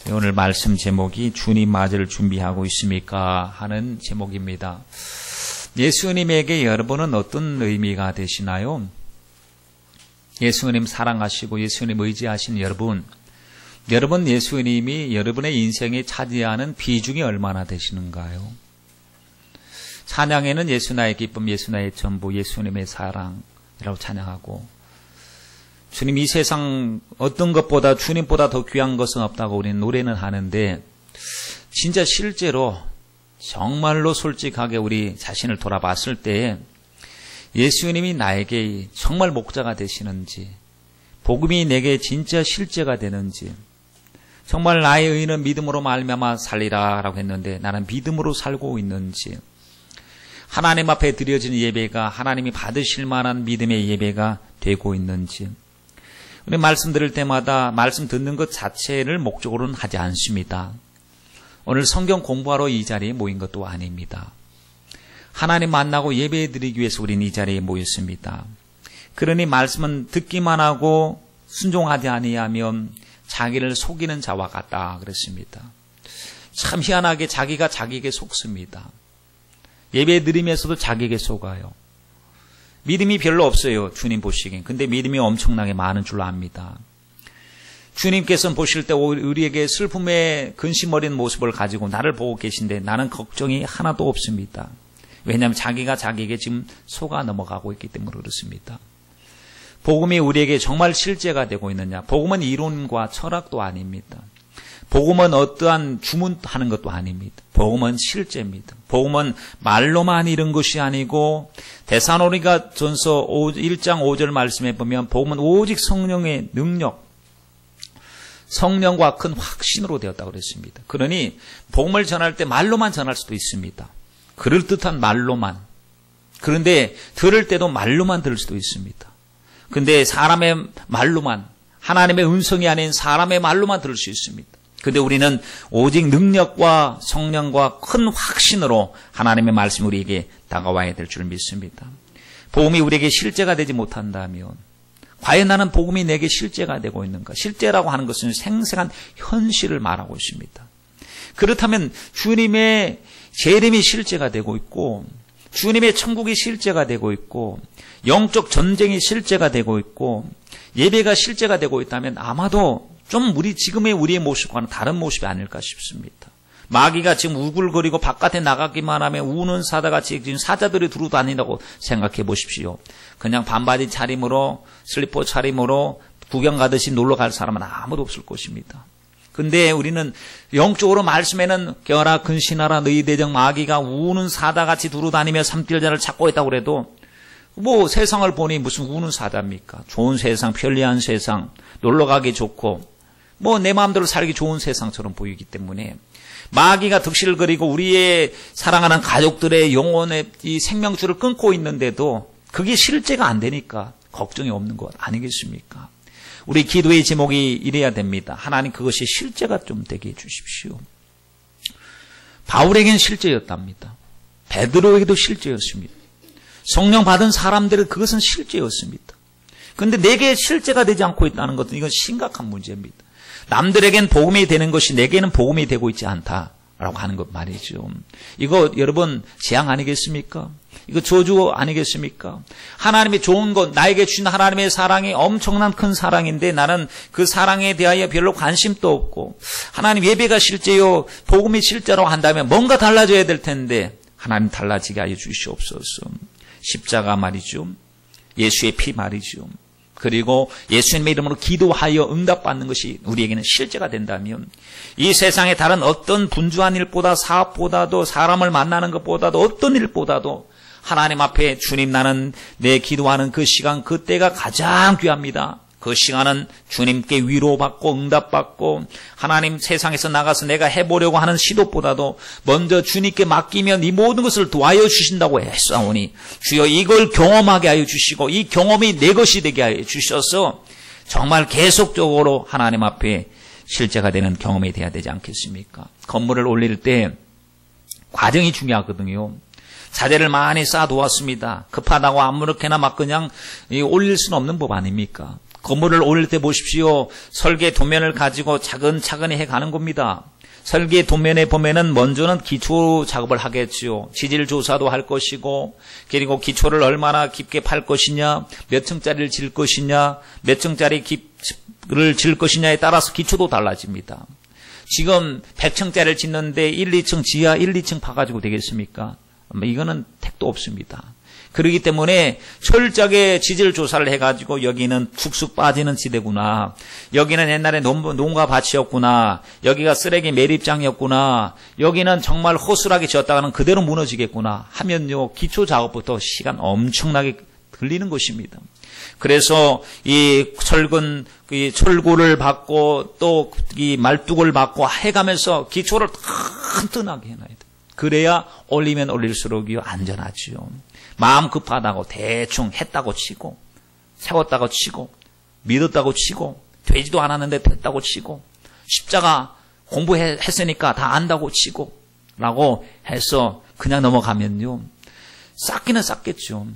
오늘 말씀 제목이 주님 맞을 준비하고 있습니까? 하는 제목입니다. 예수님에게 여러분은 어떤 의미가 되시나요? 예수님 사랑하시고 예수님 의지하신 여러분 예수님이 여러분의 인생에 차지하는 비중이 얼마나 되시는가요? 찬양에는 예수 나의 기쁨, 예수 나의 전부, 예수님의 사랑이라고 찬양하고, 주님 이 세상 어떤 것보다 주님보다 더 귀한 것은 없다고 우리는 노래는 하는데, 진짜 실제로 정말로 솔직하게 우리 자신을 돌아봤을 때 예수님이 나에게 정말 목자가 되시는지, 복음이 내게 진짜 실제가 되는지, 정말 나의 의는 믿음으로 말미암아 살리라 라고 했는데 나는 믿음으로 살고 있는지, 하나님 앞에 드려지는 예배가 하나님이 받으실 만한 믿음의 예배가 되고 있는지, 우리 말씀 들을 때마다 말씀 듣는 것 자체를 목적으로는 하지 않습니다. 오늘 성경 공부하러 이 자리에 모인 것도 아닙니다. 하나님 만나고 예배 드리기 위해서 우리는 이 자리에 모였습니다. 그러니 말씀은 듣기만 하고 순종하지 아니하면 자기를 속이는 자와 같다 그랬습니다. 참 희한하게 자기가 자기에게 속습니다. 예배 드리면서도 자기에게 속아요. 믿음이 별로 없어요, 주님 보시기엔. 근데 믿음이 엄청나게 많은 줄로 압니다. 주님께서는 보실 때 우리에게 슬픔에 근심 어린 모습을 가지고 나를 보고 계신데 나는 걱정이 하나도 없습니다. 왜냐하면 자기가 자기에게 지금 속아 넘어가고 있기 때문에 그렇습니다. 복음이 우리에게 정말 실제가 되고 있느냐? 복음은 이론과 철학도 아닙니다. 복음은 어떠한 주문하는 것도 아닙니다. 복음은 실제입니다. 복음은 말로만 이룬 것이 아니고, 데살로니가 전서 1장 5절 말씀에 보면 복음은 오직 성령의 능력, 성령과 큰 확신으로 되었다고 그랬습니다. 그러니 복음을 전할 때 말로만 전할 수도 있습니다. 그럴듯한 말로만. 그런데 들을 때도 말로만 들을 수도 있습니다. 근데 사람의 말로만, 하나님의 음성이 아닌 사람의 말로만 들을 수 있습니다. 근데 우리는 오직 능력과 성령과 큰 확신으로 하나님의 말씀이 우리에게 다가와야 될 줄 믿습니다. 복음이 우리에게 실제가 되지 못한다면 과연 나는 복음이 내게 실제가 되고 있는가? 실제라고 하는 것은 생생한 현실을 말하고 있습니다. 그렇다면 주님의 재림이 실제가 되고 있고, 주님의 천국이 실제가 되고 있고, 영적 전쟁이 실제가 되고 있고, 예배가 실제가 되고 있다면 아마도 좀 지금의 우리의 모습과는 다른 모습이 아닐까 싶습니다. 마귀가 지금 우글거리고 바깥에 나가기만 하면 우는 사자같이 지금 사자들이 두루 다닌다고 생각해 보십시오. 그냥 반바지 차림으로, 슬리퍼 차림으로 구경 가듯이 놀러 갈 사람은 아무도 없을 것입니다. 근데 우리는 영적으로 말씀에는 깨어라 근신하라 너희 대적 마귀가 우는 사자같이 두루 다니며 삼킬 자를 찾고 있다고 그래도 세상을 보니 무슨 우는 사자입니까? 좋은 세상, 편리한 세상, 놀러 가기 좋고 내 마음대로 살기 좋은 세상처럼 보이기 때문에 마귀가 득실거리고 우리의 사랑하는 가족들의 영혼의 이 생명줄을 끊고 있는데도 그게 실제가 안 되니까 걱정이 없는 것 아니겠습니까? 우리 기도의 제목이 이래야 됩니다. 하나님 그것이 실제가 좀 되게 해주십시오. 바울에겐 실제였답니다. 베드로에게도 실제였습니다. 성령 받은 사람들은 그것은 실제였습니다. 그런데 내게 실제가 되지 않고 있다는 것은 이건 심각한 문제입니다. 남들에겐 복음이 되는 것이 내게는 복음이 되고 있지 않다라고 하는 것 말이죠. 이거 여러분 재앙 아니겠습니까? 이거 저주 아니겠습니까? 하나님이 좋은 것, 나에게 주신 하나님의 사랑이 엄청난 큰 사랑인데 나는 그 사랑에 대하여 별로 관심도 없고, 하나님 예배가 실제요, 복음이 실제로 한다면 뭔가 달라져야 될 텐데 하나님 달라지게 하여 주시옵소서. 십자가 말이죠. 예수의 피 말이죠. 그리고 예수님의 이름으로 기도하여 응답받는 것이 우리에게는 실제가 된다면 이 세상의 다른 어떤 분주한 일보다, 사업보다도, 사람을 만나는 것보다도, 어떤 일보다도 하나님 앞에 주님 나는 내 기도하는 그 시간, 그때가 가장 귀합니다. 그 시간은 주님께 위로받고 응답받고 하나님 세상에서 나가서 내가 해보려고 하는 시도보다도 먼저 주님께 맡기면 이 모든 것을 도와여 주신다고 했사오니 주여 이걸 경험하게 하여 주시고 이 경험이 내 것이 되게 하여 주셔서 정말 계속적으로 하나님 앞에 실제가 되는 경험이 돼야 되지 않겠습니까? 건물을 올릴 때 과정이 중요하거든요. 자재를 많이 쌓아두었습니다. 급하다고 아무렇게나 막 그냥 올릴 수는 없는 법 아닙니까? 건물을 올릴 때 보십시오. 설계 도면을 가지고 차근차근히 해가는 겁니다. 설계 도면에 보면은 먼저는 기초 작업을 하겠지요. 지질 조사도 할 것이고, 그리고 기초를 얼마나 깊게 팔 것이냐, 몇 층짜리를 질 것이냐, 몇 층짜리 를 질 것이냐에 따라서 기초도 달라집니다. 지금 100층짜리를 짓는데 1, 2층 지하 1, 2층 파가지고 되겠습니까? 이거는 택도 없습니다. 그렇기 때문에 철저하게 지질 조사를 해가지고 여기는 툭쑥 빠지는 지대구나. 여기는 옛날에 농가 밭이었구나. 여기가 쓰레기 매립장이었구나. 여기는 정말 허술하게 지었다가는 그대로 무너지겠구나 하면요. 기초 작업부터 시간 엄청나게 걸리는 것입니다. 그래서 이 철골을 받고 또 이 말뚝을 받고 해가면서 기초를 튼튼하게 해놔야 돼. 그래야 올리면 올릴수록이요 안전하지요. 마음 급하다고 대충 했다고 치고 세웠다고 치고 믿었다고 치고 되지도 않았는데 됐다고 치고 십자가 공부했으니까 다 안다고 치고 라고 해서 그냥 넘어가면요. 쌌기는 쌌겠죠.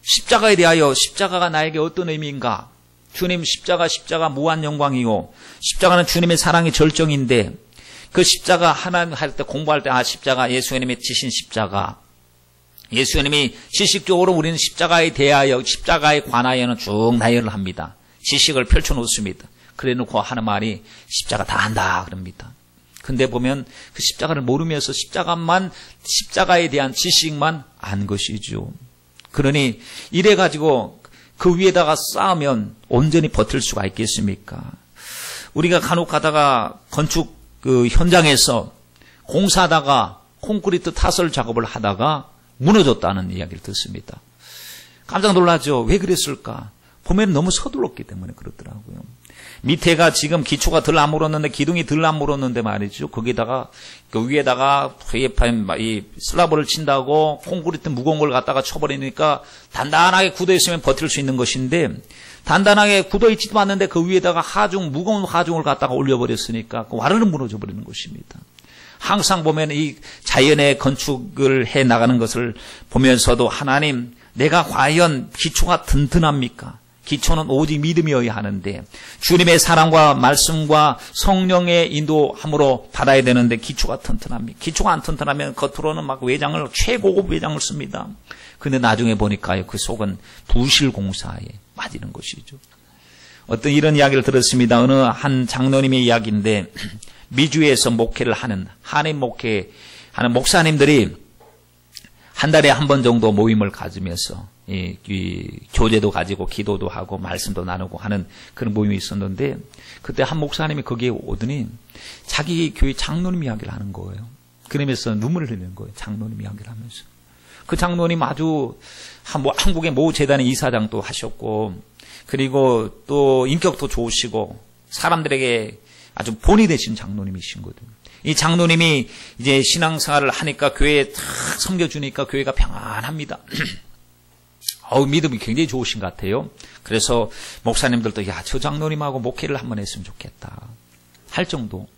십자가에 대하여 십자가가 나에게 어떤 의미인가? 주님 십자가 무한 영광이요. 십자가는 주님의 사랑의 절정인데 그 십자가 하나님 할 때 공부할 때 십자가 예수님이 지신 십자가 예수님이 지식적으로 우리는 십자가에 대하여 십자가에 관하여는 쭉 나열을 합니다. 지식을 펼쳐놓습니다. 그래놓고 하는 말이 십자가 다 한다 그럽니다. 근데 보면 그 십자가를 모르면서 십자가에 대한 지식만 안 것이죠. 그러니 이래가지고 그 위에다가 쌓으면 온전히 버틸 수가 있겠습니까? 우리가 간혹 가다가 건축 현장에서 공사하다가 콘크리트 타설 작업을 하다가 무너졌다는 이야기를 듣습니다. 깜짝 놀라죠. 왜 그랬을까? 보면 너무 서둘렀기 때문에 그렇더라고요. 밑에가 지금 기초가 덜 안 물었는데 기둥이 덜 안 물었는데 말이죠. 거기다가 그 위에다가 이 슬라브를 친다고 콘크리트 무거운 걸 갖다가 쳐버리니까 단단하게 굳어 있으면 버틸 수 있는 것인데 단단하게 굳어 있지도 않는데 그 위에다가 무거운 하중을 갖다가 올려버렸으니까 그 와르르 무너져 버리는 것입니다. 항상 보면 이 자연의 건축을 해 나가는 것을 보면서도 하나님, 내가 과연 기초가 튼튼합니까? 기초는 오직 믿음이어야 하는데 주님의 사랑과 말씀과 성령의 인도함으로 받아야 되는데 기초가 튼튼합니다. 기초가 안 튼튼하면 겉으로는 막 최고급 외장을 씁니다. 근데 나중에 보니까요, 그 속은 부실공사에 빠지는 것이죠. 어떤 이런 이야기를 들었습니다. 어느 한 장로님의 이야기인데 미주에서 목회를 하는 한인 목회하는 목사님들이 한 달에 한 번 정도 모임을 가지면서 이 교제도 가지고 기도도 하고 말씀도 나누고 하는 그런 모임이 있었는데 그때 한 목사님이 거기에 오더니 자기 교회 장로님 이야기를 하는 거예요. 그러면서 눈물을 흘리는 거예요. 장로님 이야기를 하면서. 그 장로님 아주 한국의 모 재단의 이사장도 하셨고 그리고 또 인격도 좋으시고 사람들에게 아주 본이 되신 장로님이신 거거든요. 이 장로님이 이제 신앙생활을 하니까 교회에 탁 섬겨주니까 교회가 평안합니다. 믿음이 굉장히 좋으신 것 같아요. 그래서 목사님들도 저 장로님하고 목회를 한번 했으면 좋겠다 할 정도.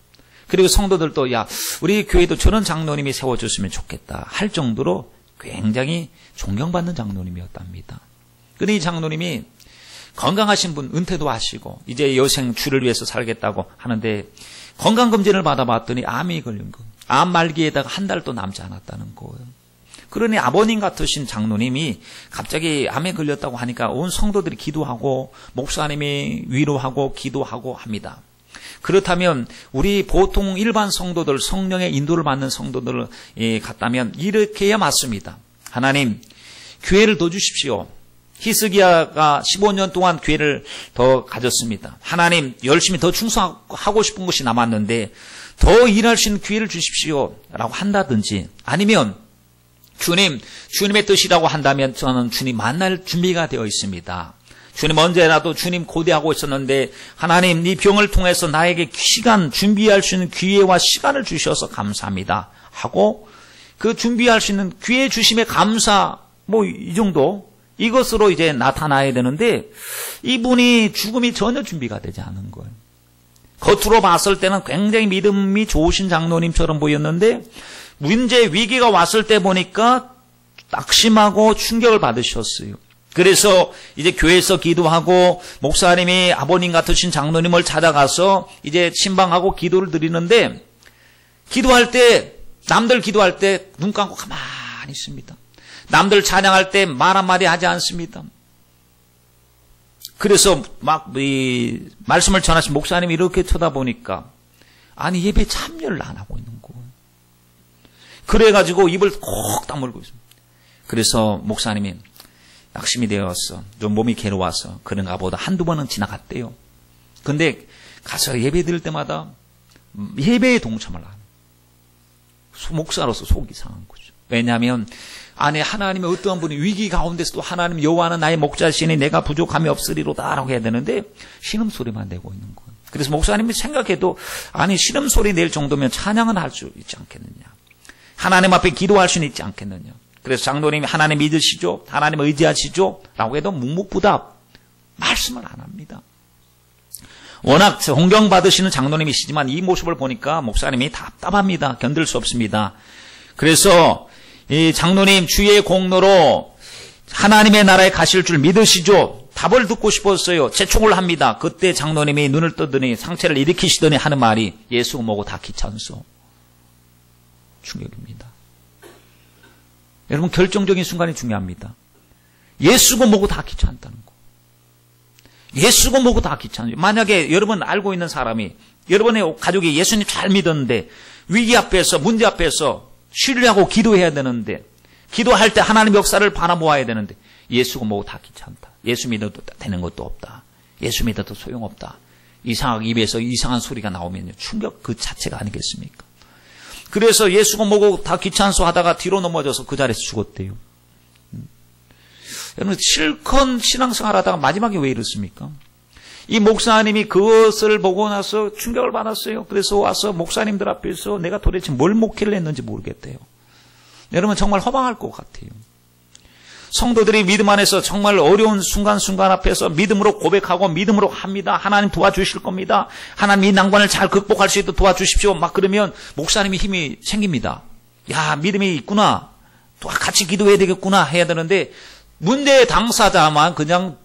그리고 성도들도 우리 교회도 저런 장로님이 세워줬으면 좋겠다 할 정도로 굉장히 존경받는 장로님이었답니다. 그런데 이 장로님이 건강하신 분 은퇴도 하시고 이제 여생 주를 위해서 살겠다고 하는데 건강검진을 받아봤더니 암이 걸린 거. 암 말기에다가 한 달도 남지 않았다는 거예요. 그러니 아버님 같으신 장로님이 갑자기 암에 걸렸다고 하니까 온 성도들이 기도하고 목사님이 위로하고 기도하고 합니다. 그렇다면 우리 보통 일반 성도들, 성령의 인도를 받는 성도들을 같다면 이렇게 해야 맞습니다. 하나님, 교회를 더 주십시오. 히스기야가 15년 동안 교회를 더 가졌습니다. 하나님, 열심히 더 충성하고 싶은 것이 남았는데 더 일할 수 있는 기회를 주십시오 라고 한다든지 아니면 주님의 뜻이라고 한다면 저는 주님 만날 준비가 되어 있습니다. 주님 언제라도 주님 고대하고 있었는데 하나님 이 병을 통해서 나에게 준비할 수 있는 기회와 시간을 주셔서 감사합니다 하고 그 준비할 수 있는 기회 주심에 감사 이 정도 이것으로 이제 나타나야 되는데 이분이 죽음이 전혀 준비가 되지 않은 거예요. 겉으로 봤을 때는 굉장히 믿음이 좋으신 장로님처럼 보였는데 문제 위기가 왔을 때 보니까 낙심하고 충격을 받으셨어요. 그래서 이제 교회에서 기도하고 목사님이 아버님 같으신 장로님을 찾아가서 이제 신방하고 기도를 드리는데 기도할 때 남들 기도할 때 눈 감고 가만히 있습니다. 남들 찬양할 때 말 한마디 하지 않습니다. 그래서 막 이 말씀을 전하신 목사님이 이렇게 쳐다보니까 아니 예배 참여를 안 하고 있는 거예요. 그래가지고 입을 콕 다물고 있습니다. 그래서 목사님이 낙심이 되었어. 좀 몸이 괴로워서 그런가 보다 한두 번은 지나갔대요. 근데 가서 예배 드릴 때마다 예배에 동참을 안 해요. 목사로서 속이 상한 거죠. 왜냐하면 안에 하나님의 어떠한 분이 위기 가운데서도 하나님 여호와는 나의 목자시니 내가 부족함이 없으리로다라고 해야 되는데 신음소리만 내고 있는 거예요. 그래서 목사님이 생각해도 아니 신음소리 낼 정도면 찬양은 할 수 있지 않겠느냐. 하나님 앞에 기도할 수는 있지 않겠느냐. 그래서 장로님이 하나님 믿으시죠? 하나님 의지하시죠? 라고 해도 묵묵부답 말씀을 안 합니다. 워낙 존경받으시는 장로님이시지만 이 모습을 보니까 목사님이 답답합니다. 견딜 수 없습니다. 그래서 이 장로님 주의 공로로 하나님의 나라에 가실 줄 믿으시죠? 답을 듣고 싶었어요. 재촉을 합니다. 그때 장로님이 눈을 뜨더니 상체를 일으키시더니 하는 말이 예수가 뭐고 다 귀찮소. 충격입니다. 여러분 결정적인 순간이 중요합니다. 예수고 뭐고 다 귀찮다는 거. 예수고 뭐고 다 귀찮아요. 만약에 여러분 알고 있는 사람이 여러분의 가족이 예수님 잘 믿었는데 위기 앞에서 문제 앞에서 신뢰하고 기도해야 되는데 기도할 때 하나님 역사를 바라보아야 되는데 예수고 뭐고 다 귀찮다. 예수 믿어도 되는 것도 없다. 예수 믿어도 소용없다. 이상하게 입에서 이상한 소리가 나오면요. 충격 그 자체가 아니겠습니까? 그래서 예수고 뭐고 다 귀찮소 하다가 뒤로 넘어져서 그 자리에서 죽었대요. 여러분 실컷 신앙생활 하다가 마지막에 왜 이렇습니까? 이 목사님이 그것을 보고 나서 충격을 받았어요. 그래서 와서 목사님들 앞에서 내가 도대체 뭘 목회를 했는지 모르겠대요. 여러분 정말 허망할 것 같아요. 성도들이 믿음 안에서 정말 어려운 순간순간 앞에서 믿음으로 고백하고 믿음으로 합니다. 하나님 도와주실 겁니다. 하나님 이 난관을 잘 극복할 수 있도록 도와주십시오. 막 그러면 목사님이 힘이 생깁니다. 야 믿음이 있구나. 또 같이 기도해야 되겠구나 해야 되는데 문제의 당사자만 그냥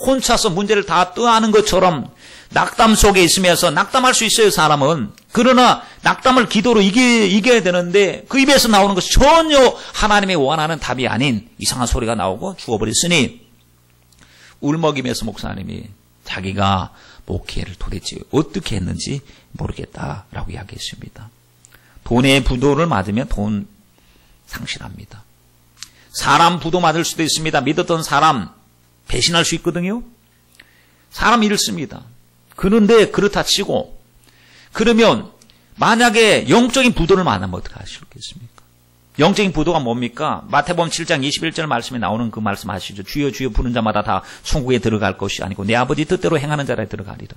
혼자서 문제를 다 떠안는 것처럼 낙담 속에 있으면서 낙담할 수 있어요 사람은. 그러나 낙담을 기도로 이겨야 되는데 그 입에서 나오는 것이 전혀 하나님의 원하는 답이 아닌 이상한 소리가 나오고 죽어버렸으니 울먹이면서 목사님이 자기가 목회를 도대체 어떻게 했는지 모르겠다라고 이야기했습니다. 돈의 부도를 맞으면 돈 상실합니다. 사람 부도 맞을 수도 있습니다. 믿었던 사람 배신할 수 있거든요. 사람 잃습니다. 그런데 그렇다 치고 그러면 만약에 영적인 부도를 만나면 어떻게 하시겠습니까? 영적인 부도가 뭡니까? 마태복음 7장 21절 말씀에 나오는 그 말씀 아시죠? 주여 주여 부르는 자마다 다 천국에 들어갈 것이 아니고 내 아버지 뜻대로 행하는 자라에 들어가리라.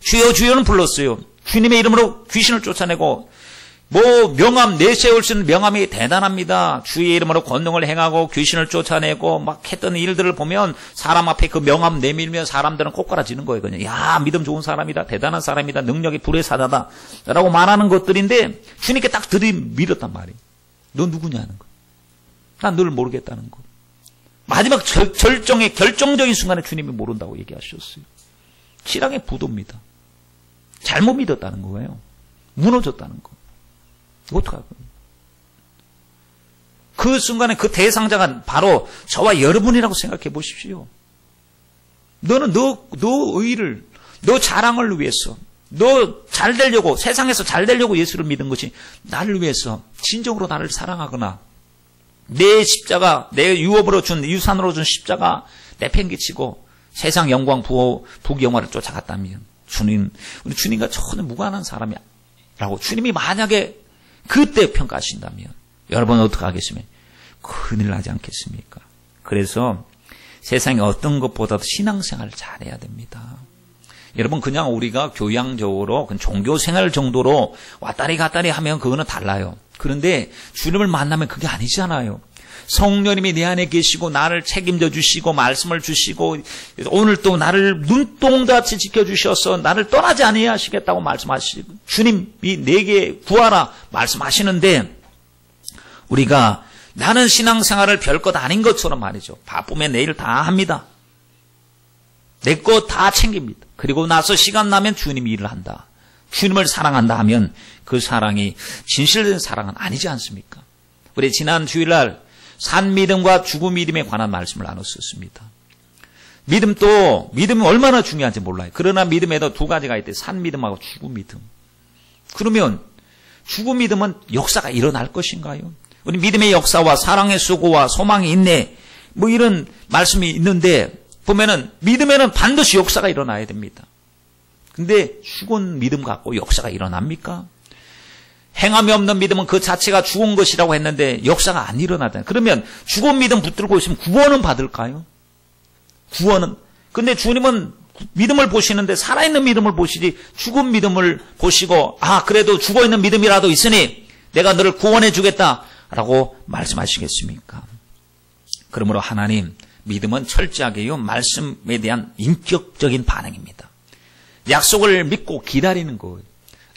주여 주여는 불렀어요. 주님의 이름으로 귀신을 쫓아내고 명함 내세울 수 있는 명함이 대단합니다. 주의 이름으로 권능을 행하고 귀신을 쫓아내고 막 했던 일들을 보면 사람 앞에 그 명함 내밀면 사람들은 꼬꾸라지는 거예요. 그냥 야 믿음 좋은 사람이다. 대단한 사람이다. 능력이 불의 사자다. 라고 말하는 것들인데 주님께 딱 들이밀었단 말이에요. 너 누구냐는 거예요. 난 널 모르겠다는 거예요. 마지막 결정적인 순간에 주님이 모른다고 얘기하셨어요. 신앙의 부도입니다. 잘못 믿었다는 거예요. 무너졌다는 거예요. 어떡할 거예요? 그 순간에 그 대상자가 바로 저와 여러분이라고 생각해 보십시오. 너는 너 의를, 너 자랑을 위해서, 너 잘 되려고, 세상에서 잘 되려고 예수를 믿은 것이 나를 위해서 진정으로 나를 사랑하거나 내 십자가, 내 유업으로 준, 유산으로 준 십자가 내팽개치고 세상 영광, 부귀영화를 쫓아갔다면 우리 주님과 전혀 무관한 사람이라고 주님이 만약에 그때 평가하신다면 여러분은 어떻게 하겠습니까? 큰일 나지 않겠습니까? 그래서 세상에 어떤 것보다도 신앙생활을 잘해야 됩니다. 여러분 그냥 우리가 교양적으로 종교생활 정도로 왔다리 갔다리 하면 그거는 달라요. 그런데 주님을 만나면 그게 아니잖아요. 성령님이 내 안에 계시고 나를 책임져 주시고 말씀을 주시고 오늘 또 나를 눈동같이 지켜주셔서 나를 떠나지 아니하시겠다고 말씀하시고 주님이 내게 구하라 말씀하시는데 우리가 나는 신앙생활을 별것 아닌 것처럼 말이죠. 바쁘면 내일 다 합니다. 내 것 다 챙깁니다. 그리고 나서 시간 나면 주님 일을 한다. 주님을 사랑한다 하면 그 사랑이 진실된 사랑은 아니지 않습니까? 우리 지난 주일날 산 믿음과 죽음 믿음에 관한 말씀을 나눴었습니다. 믿음이 얼마나 중요한지 몰라요. 그러나 믿음에도 두 가지가 있대. 산 믿음하고 죽음 믿음. 그러면 죽음 믿음은 역사가 일어날 것인가요? 우리 믿음의 역사와 사랑의 수고와 소망의 인내 뭐 이런 말씀이 있는데 보면은 믿음에는 반드시 역사가 일어나야 됩니다. 근데 죽은 믿음 갖고 역사가 일어납니까? 행함이 없는 믿음은 그 자체가 죽은 것이라고 했는데 역사가 안 일어나잖아요. 그러면 죽은 믿음 붙들고 있으면 구원은 받을까요? 구원은. 근데 주님은 믿음을 보시는데 살아있는 믿음을 보시지 죽은 믿음을 보시고 그래도 죽어있는 믿음이라도 있으니 내가 너를 구원해 주겠다라고 말씀하시겠습니까? 그러므로 하나님 믿음은 철저하게요 말씀에 대한 인격적인 반응입니다. 약속을 믿고 기다리는 거예요.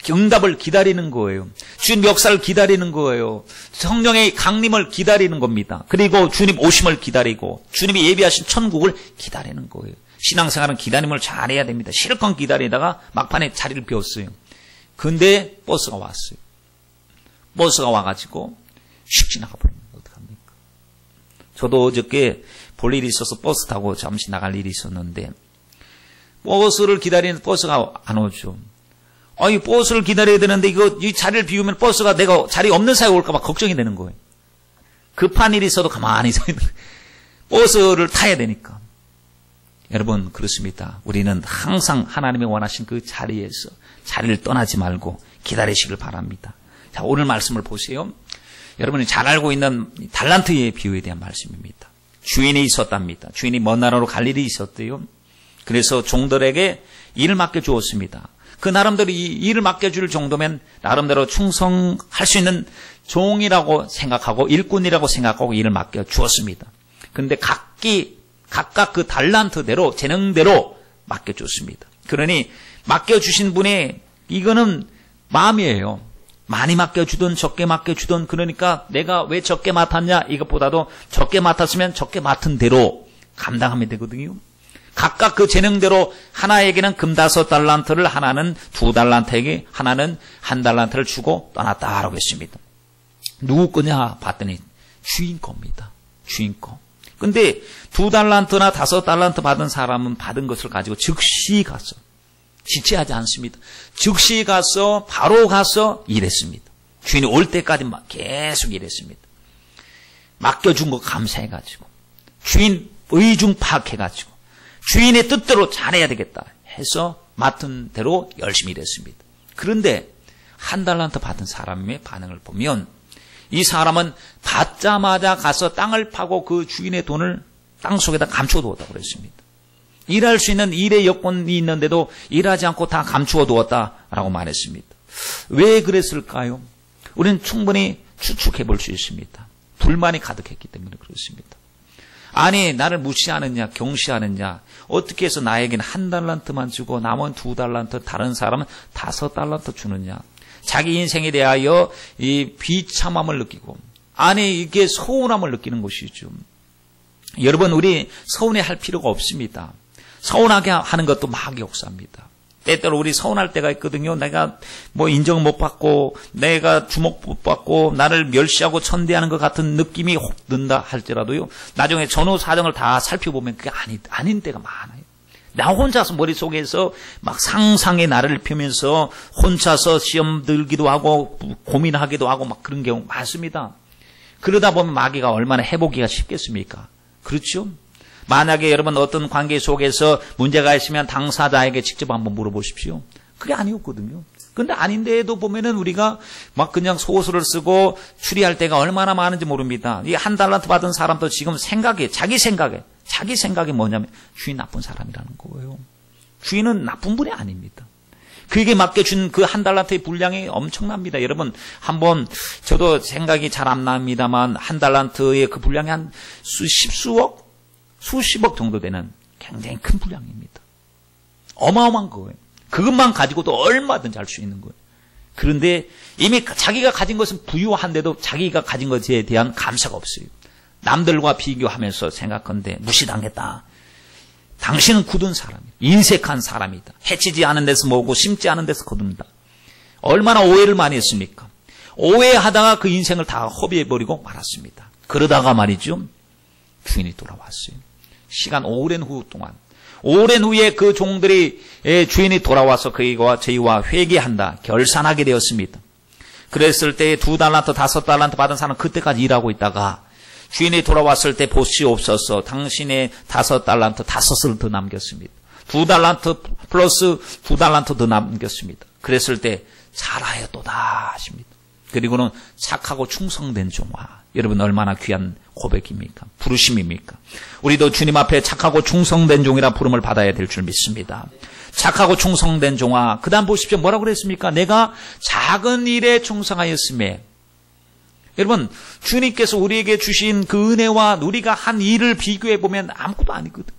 응답을 기다리는 거예요. 주님 역사를 기다리는 거예요. 성령의 강림을 기다리는 겁니다. 그리고 주님 오심을 기다리고 주님이 예비하신 천국을 기다리는 거예요. 신앙생활은 기다림을 잘해야 됩니다. 실컷 기다리다가 막판에 자리를 비웠어요. 근데 버스가 왔어요. 버스가 와가지고 슉 지나가버립니다. 어떡합니까? 저도 어저께 볼 일이 있어서 버스 타고 잠시 나갈 일이 있었는데 버스를 기다리는 버스가 안 오죠. 이 버스를 기다려야 되는데 이 자리를 비우면 버스가 내가 자리 없는 사이에 올까봐 걱정이 되는 거예요. 급한 일이 있어도 가만히 서 있는 버스를 타야 되니까. 여러분 그렇습니다. 우리는 항상 하나님이 원하신 그 자리에서 자리를 떠나지 말고 기다리시길 바랍니다. 자, 오늘 말씀을 보세요. 여러분이 잘 알고 있는 달란트의 비유에 대한 말씀입니다. 주인이 있었답니다. 주인이 먼 나라로 갈 일이 있었대요. 그래서 종들에게 일을 맡겨주었습니다. 그 나름대로 이 일을 맡겨줄 정도면 나름대로 충성할 수 있는 종이라고 생각하고 일꾼이라고 생각하고 일을 맡겨주었습니다. 그런데 각각 그 달란트대로 재능대로 맡겨줬습니다. 그러니 맡겨주신 분의 이거는 마음이에요. 많이 맡겨주든 적게 맡겨주든 그러니까 내가 왜 적게 맡았냐 이것보다도 적게 맡았으면 적게 맡은 대로 감당하면 되거든요. 각각 그 재능대로 하나에게는 금 5달란트를 하나는 2달란트에게 하나는 1달란트를 주고 떠났다라고 했습니다. 누구 거냐 봤더니 주인 겁니다. 주인 거. 근데 2달란트나 5달란트 받은 사람은 받은 것을 가지고 즉시 가서 지체하지 않습니다. 즉시 가서 바로 가서 일했습니다. 주인이 올 때까지 계속 일했습니다. 맡겨준 거 감사해가지고 주인 의중 파악해가지고 주인의 뜻대로 잘해야 되겠다 해서 맡은 대로 열심히 일했습니다. 그런데 1달란트 받은 사람의 반응을 보면 이 사람은 받자마자 가서 땅을 파고 그 주인의 돈을 땅 속에다 감춰두었다고 그랬습니다. 일할 수 있는 일의 여건이 있는데도 일하지 않고 다 감추어 두었다라고 말했습니다. 왜 그랬을까요? 우리는 충분히 추측해 볼 수 있습니다. 불만이 가득했기 때문에 그렇습니다. 아니 나를 무시하느냐 경시하느냐 어떻게 해서 나에게는 1달란트만 주고 남은 2달란트 다른 사람은 5달란트 주느냐 자기 인생에 대하여 이 비참함을 느끼고 아니 이게 서운함을 느끼는 것이죠. 여러분 우리 서운해할 필요가 없습니다. 서운하게 하는 것도 마귀 역사입니다. 때때로 우리 서운할 때가 있거든요. 내가 뭐 인정 못 받고 내가 주목 못 받고 나를 멸시하고 천대하는 것 같은 느낌이 혹 든다 할지라도요. 나중에 전후 사정을 다 살펴보면 그게 아닌 때가 많아요. 나 혼자서 머릿속에서 막 상상의 나를 펴면서 혼자서 시험 들기도 하고 고민하기도 하고 막 그런 경우 많습니다. 그러다 보면 마귀가 얼마나 해보기가 쉽겠습니까? 그렇죠? 만약에 여러분 어떤 관계 속에서 문제가 있으면 당사자에게 직접 한번 물어보십시오. 그게 아니었거든요. 근데 아닌데도 보면은 우리가 막 그냥 소설을 쓰고 추리할 때가 얼마나 많은지 모릅니다. 이 1달란트 받은 사람도 지금 자기 생각이 뭐냐면 주인 나쁜 사람이라는 거예요. 주인은 나쁜 분이 아닙니다. 그에게 맡겨준 그 1달란트의 분량이 엄청납니다. 여러분 한번 저도 생각이 잘 안 납니다만 1달란트의 그 분량이 한 수십억 정도 되는 굉장히 큰 분량입니다. 어마어마한 거예요. 그것만 가지고도 얼마든지 할 수 있는 거예요. 그런데 이미 자기가 가진 것은 부유한데도 자기가 가진 것에 대한 감사가 없어요. 남들과 비교하면서 생각한데 무시당했다. 당신은 굳은 사람이다. 인색한 사람이다. 해치지 않은 데서 모으고 심지 않은 데서 거둔다. 얼마나 오해를 많이 했습니까? 오해하다가 그 인생을 다 허비해버리고 말았습니다. 그러다가 말이죠. 주인이 돌아왔어요. 시간 오랜 후 동안. 오랜 후에 그 종들이 주인이 돌아와서 그와 저희와 회개한다. 결산하게 되었습니다. 그랬을 때 2달란트, 5달란트 받은 사람은 그때까지 일하고 있다가 주인이 돌아왔을 때 보시옵소서 당신의 5달란트 5을 더 남겼습니다. 2달란트 플러스 2달란트 더 남겼습니다. 그랬을 때 잘하였도다 하십니다. 그리고는 착하고 충성된 종아. 여러분 얼마나 귀한 고백입니까? 부르심입니까? 우리도 주님 앞에 착하고 충성된 종이라 부름을 받아야 될 줄 믿습니다. 착하고 충성된 종아. 그 다음 보십시오. 뭐라고 그랬습니까? 내가 작은 일에 충성하였음에. 여러분 주님께서 우리에게 주신 그 은혜와 우리가 한 일을 비교해보면 아무것도 아니거든.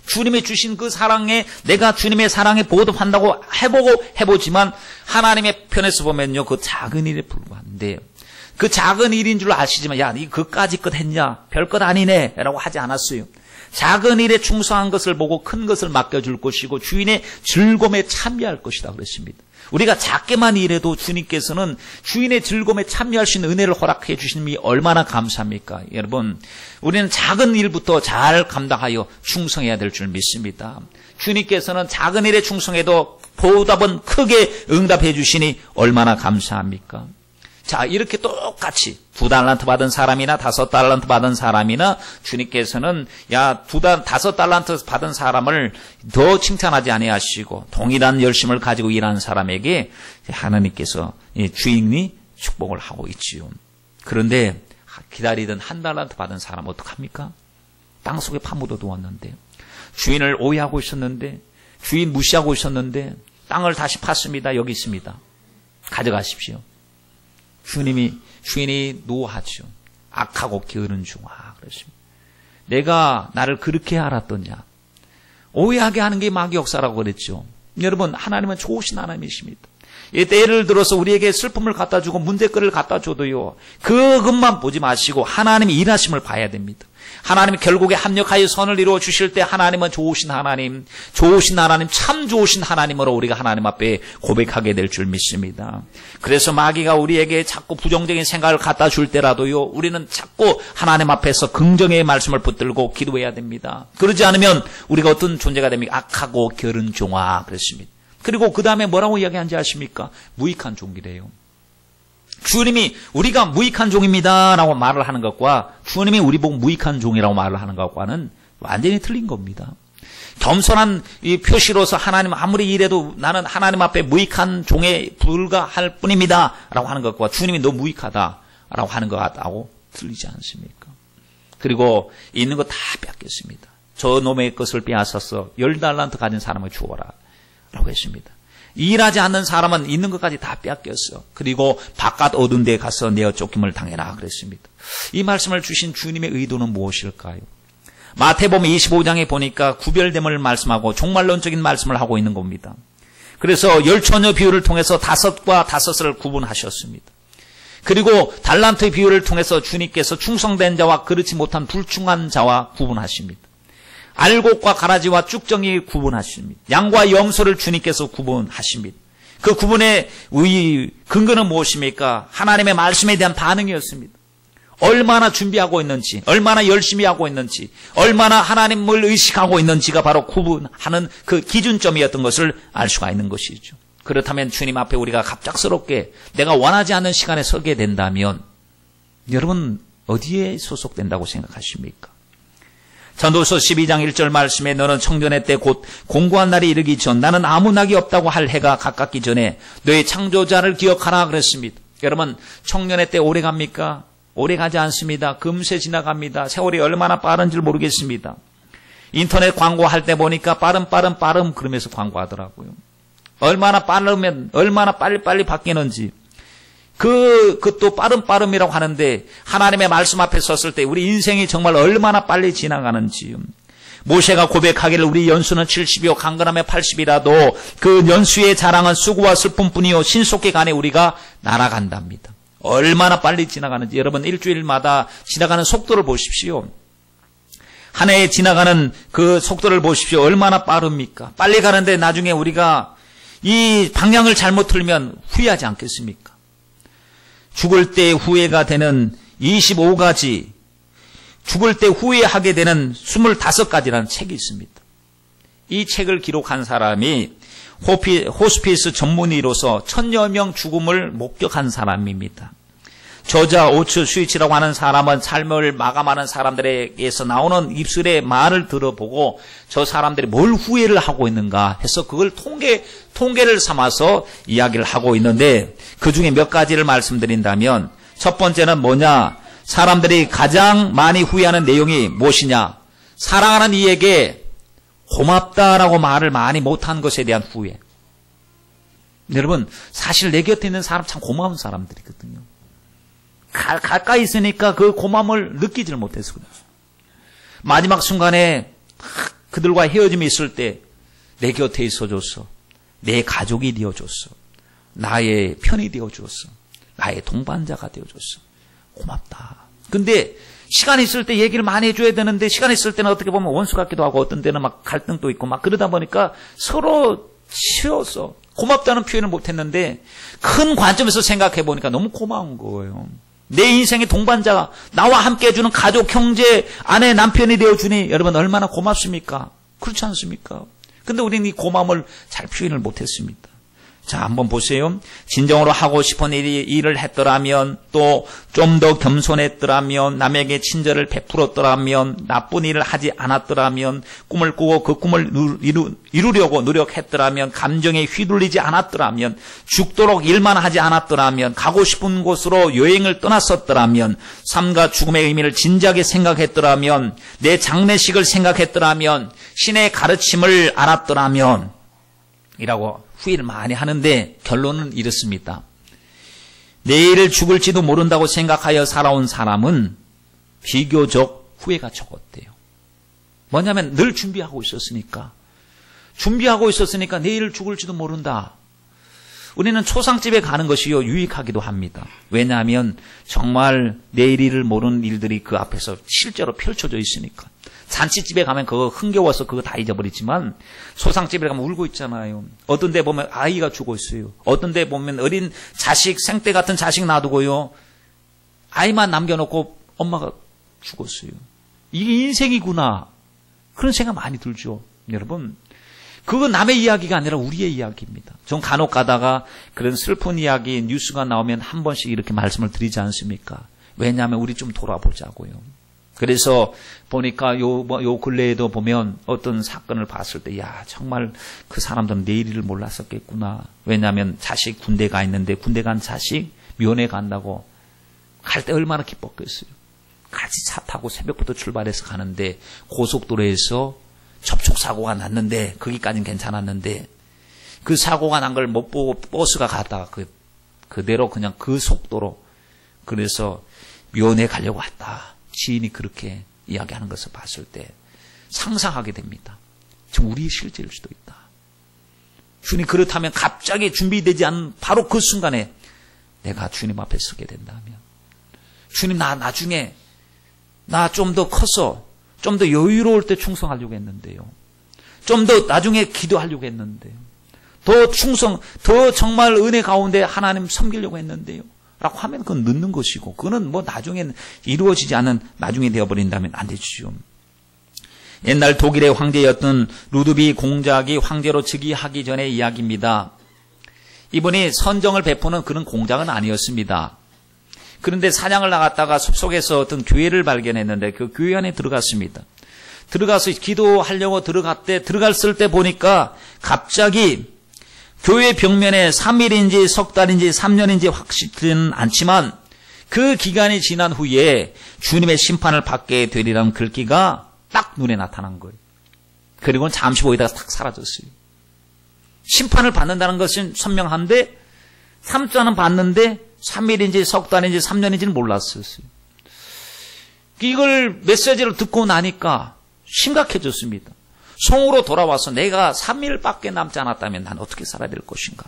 주님이 주신 그 사랑에 내가 주님의 사랑에 보답한다고 해보지만 하나님의 편에서 보면요. 그 작은 일에 불과한데 그 작은 일인 줄 아시지만 야, 니 그까지 것 했냐? 별것 아니네 라고 하지 않았어요. 작은 일에 충성한 것을 보고 큰 것을 맡겨줄 것이고 주인의 즐거움에 참여할 것이다 그랬습니다. 우리가 작게만 일해도 주님께서는 주인의 즐거움에 참여할 수 있는 은혜를 허락해 주시니 얼마나 감사합니까? 여러분 우리는 작은 일부터 잘 감당하여 충성해야 될 줄 믿습니다. 주님께서는 작은 일에 충성해도 보답은 크게 응답해 주시니 얼마나 감사합니까? 자, 이렇게 똑같이 2달란트 받은 사람이나 5달란트 받은 사람이나 주님께서는 야, 5달란트 받은 사람을 더 칭찬하지 아니하시고 동일한 열심을 가지고 일하는 사람에게 하나님께서 주인이 축복을 하고 있지요. 그런데 기다리던 1달란트 받은 사람 어떡합니까? 땅속에 파묻어 두었는데 주인을 오해하고 있었는데 주인 무시하고 있었는데 땅을 다시 팠습니다. 여기 있습니다. 가져가십시오. 주인이 노하죠. 악하고 게으른 종아 그랬습니다. 내가 나를 그렇게 알았더냐. 오해하게 하는 게 마귀 역사라고 그랬죠. 여러분 하나님은 좋으신 하나님이십니다. 예를 들어서 우리에게 슬픔을 갖다 주고 문제거리를 갖다 줘도요. 그것만 보지 마시고 하나님의 일하심을 봐야 됩니다. 하나님이 결국에 합력하여 선을 이루어 주실 때 하나님은 좋으신 하나님, 참 좋으신 하나님으로 우리가 하나님 앞에 고백하게 될 줄 믿습니다. 그래서 마귀가 우리에게 자꾸 부정적인 생각을 갖다 줄 때라도요. 우리는 자꾸 하나님 앞에서 긍정의 말씀을 붙들고 기도해야 됩니다. 그러지 않으면 우리가 어떤 존재가 됩니까? 악하고 게으른 종아 그랬습니다. 그리고 그 다음에 뭐라고 이야기한지 아십니까? 무익한 종이래요. 주님이 우리가 무익한 종입니다 라고 말을 하는 것과 주님이 우리 보고 무익한 종이라고 말을 하는 것과는 완전히 틀린 겁니다. 겸손한 이 표시로서 하나님 아무리 이래도 나는 하나님 앞에 무익한 종에 불과할 뿐입니다 라고 하는 것과 주님이 너 무익하다 라고 하는 것 같다고 틀리지 않습니까? 그리고 있는 거 다 뺏겼습니다. 저 놈의 것을 빼앗아서 10달란트 가진 사람을 주어라 라고 했습니다. 일하지 않는 사람은 있는 것까지 다 뺏겼어. 그리고 바깥 어두운 데에 가서 내어 쫓김을 당해라 그랬습니다. 이 말씀을 주신 주님의 의도는 무엇일까요? 마태복음 25장에 보니까 구별됨을 말씀하고 종말론적인 말씀을 하고 있는 겁니다. 그래서 열처녀 비유를 통해서 5과 5을 구분하셨습니다. 그리고 달란트의 비유를 통해서 주님께서 충성된 자와 그렇지 못한 불충한 자와 구분하십니다. 알곡과 가라지와 쭉정이 구분하십니다. 양과 염소를 주님께서 구분하십니다. 그 구분의 근거는 무엇입니까? 하나님의 말씀에 대한 반응이었습니다. 얼마나 준비하고 있는지, 얼마나 열심히 하고 있는지, 얼마나 하나님을 의식하고 있는지가 바로 구분하는 그 기준점이었던 것을 알 수가 있는 것이죠. 그렇다면 주님 앞에 우리가 갑작스럽게 내가 원하지 않는 시간에 서게 된다면 여러분 어디에 소속된다고 생각하십니까? 전도서 12장 1절 말씀에 너는 청년의 때 곧 공고한 날이 이르기 전 나는 아무 낙이 없다고 할 해가 가깝기 전에 너의 창조자를 기억하라 그랬습니다. 여러분 청년의 때 오래 갑니까? 오래 가지 않습니다. 금세 지나갑니다. 세월이 얼마나 빠른지 모르겠습니다. 인터넷 광고할 때 보니까 빠름 그러면서 광고하더라고요. 얼마나 빠르면 얼마나 빨리 바뀌는지 그것도 빠름이라고 하는데 하나님의 말씀 앞에 섰을 때 우리 인생이 정말 얼마나 빨리 지나가는지 모세가 고백하기를 우리 연수는 70이요 강건함에 80이라도 그 연수의 자랑은 수고와 슬픔뿐이요 신속히 간에 우리가 날아간답니다. 얼마나 빨리 지나가는지 여러분 일주일마다 지나가는 속도를 보십시오. 한 해에 지나가는 그 속도를 보십시오. 얼마나 빠릅니까? 빨리 가는데 나중에 우리가 이 방향을 잘못 틀면 후회하지 않겠습니까? 죽을 때 후회가 되는 25가지, 죽을 때 후회하게 되는 25가지라는 책이 있습니다. 이 책을 기록한 사람이 호스피스 전문의로서 1000여 명 죽음을 목격한 사람입니다. 저자 오츠 스위치라고 하는 사람은 삶을 마감하는 사람들에게서 나오는 입술의 말을 들어보고 저 사람들이 뭘 후회를 하고 있는가 해서 그걸 통계를 삼아서 이야기를 하고 있는데 그중에 몇 가지를 말씀드린다면 첫 번째는 뭐냐? 사람들이 가장 많이 후회하는 내용이 무엇이냐? 사랑하는 이에게 고맙다라고 말을 많이 못한 것에 대한 후회. 여러분 사실 내 곁에 있는 사람 참 고마운 사람들이거든요. 가까이 있으니까 그 고마움을 느끼질 못해서 그래요. 마지막 순간에 그들과 헤어짐이 있을 때 내 곁에 있어줬어. 내 가족이 되어줬어. 나의 편이 되어줬어. 나의 동반자가 되어줬어. 고맙다. 근데 시간이 있을 때 얘기를 많이 해줘야 되는데 시간이 있을 때는 어떻게 보면 원수 같기도 하고 어떤 때는 막 갈등도 있고 막 그러다 보니까 서로 치여서 고맙다는 표현을 못했는데 큰 관점에서 생각해 보니까 너무 고마운 거예요. 내 인생의 동반자가 나와 함께 해주는 가족, 형제, 아내, 남편이 되어주니 여러분 얼마나 고맙습니까? 그렇지 않습니까? 근데 우리는 이 고마움을 잘 표현을 못했습니다. 자, 한번 보세요. 진정으로 하고 싶은 일을 했더라면 또 좀 더 겸손했더라면 남에게 친절을 베풀었더라면 나쁜 일을 하지 않았더라면 꿈을 꾸고 그 꿈을 이루려고 노력했더라면 감정에 휘둘리지 않았더라면 죽도록 일만 하지 않았더라면 가고 싶은 곳으로 여행을 떠났었더라면 삶과 죽음의 의미를 진지하게 생각했더라면 내 장례식을 생각했더라면 신의 가르침을 알았더라면 이라고 후회를 많이 하는데 결론은 이렇습니다. 내일 죽을지도 모른다고 생각하여 살아온 사람은 비교적 후회가 적었대요. 뭐냐면 늘 준비하고 있었으니까 내일 죽을지도 모른다. 우리는 초상집에 가는 것이요 유익하기도 합니다. 왜냐하면 정말 내일을 모르는 일들이 그 앞에서 실제로 펼쳐져 있으니까. 잔치집에 가면 그거 흥겨워서 그거 다 잊어버리지만 소상집에 가면 울고 있잖아요. 어떤 데 보면 아이가 죽어 있어요. 어떤 데 보면 어린 자식, 생떼 같은 자식 놔두고요. 아이만 남겨놓고 엄마가 죽었어요. 이게 인생이구나. 그런 생각 많이 들죠. 여러분, 그거 남의 이야기가 아니라 우리의 이야기입니다. 전 간혹 가다가 그런 슬픈 이야기 뉴스가 나오면 한 번씩 이렇게 말씀을 드리지 않습니까? 왜냐하면 우리 좀 돌아보자고요. 그래서 보니까 요 근래에도 보면 어떤 사건을 봤을 때, 야, 정말 그 사람들은 내일을 몰랐었겠구나. 왜냐하면 자식 군대 가 있는데 군대 간 자식 면회 간다고 갈 때 얼마나 기뻤겠어요. 같이 차 타고 새벽부터 출발해서 가는데 고속도로에서 접촉사고가 났는데 거기까지는 괜찮았는데 그 사고가 난 걸 못 보고 버스가 갔다가 그대로 그냥 그 속도로 그래서 면회 가려고 왔다. 지인이 그렇게 이야기하는 것을 봤을 때 상상하게 됩니다. 지금 우리의 실제일 수도 있다. 주님 그렇다면 갑자기 준비되지 않은 바로 그 순간에 내가 주님 앞에 서게 된다면 주님 나 나중에 나 좀 더 커서 좀 더 여유로울 때 충성하려고 했는데요. 좀 더 나중에 기도하려고 했는데요. 더 정말 은혜 가운데 하나님 섬기려고 했는데요. 라고 하면 그건 늦는 것이고 그거는 뭐 나중에는 이루어지지 않은 나중에 되어버린다면 안 되죠. 옛날 독일의 황제였던 루드비 공작이 황제로 즉위하기 전의 이야기입니다. 이분이 선정을 베푸는 그런 공작은 아니었습니다. 그런데 사냥을 나갔다가 숲속에서 어떤 교회를 발견했는데 그 교회 안에 들어갔습니다. 들어가서 기도하려고 들어갔을 때 보니까 갑자기 교회 벽면에 3일인지 석 달인지 3년인지 확실히는 않지만 그 기간이 지난 후에 주님의 심판을 받게 되리라는 글귀가 딱 눈에 나타난 거예요. 그리고 잠시 보이다가 탁 사라졌어요. 심판을 받는다는 것은 선명한데 3자는 받는데 3일인지 석 달인지 3년인지는 몰랐었어요. 이걸 메시지를 듣고 나니까 심각해졌습니다. 성으로 돌아와서 내가 3일밖에 남지 않았다면 난 어떻게 살아야 될 것인가.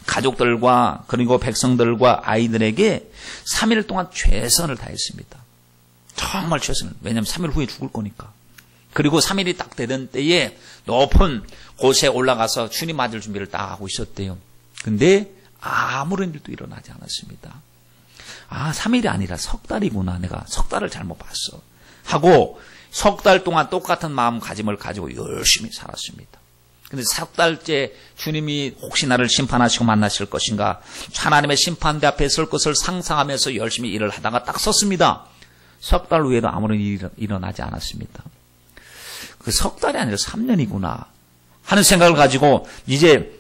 가족들과 그리고 백성들과 아이들에게 3일 동안 최선을 다했습니다. 정말 최선을. 왜냐하면 3일 후에 죽을 거니까. 그리고 3일이 딱 되던 때에 높은 곳에 올라가서 주님 맞을 준비를 딱 하고 있었대요. 근데 아무런 일도 일어나지 않았습니다. 3일이 아니라 석 달이구나. 내가 석 달을 잘못 봤어. 하고 석 달 동안 똑같은 마음가짐을 가지고 열심히 살았습니다. 근데 석 달째 주님이 혹시 나를 심판하시고 만나실 것인가, 하나님의 심판대 앞에 설 것을 상상하면서 열심히 일을 하다가 딱 섰습니다. 석 달 후에도 아무런 일이 일어나지 않았습니다. 그 석 달이 아니라 3년이구나 하는 생각을 가지고 이제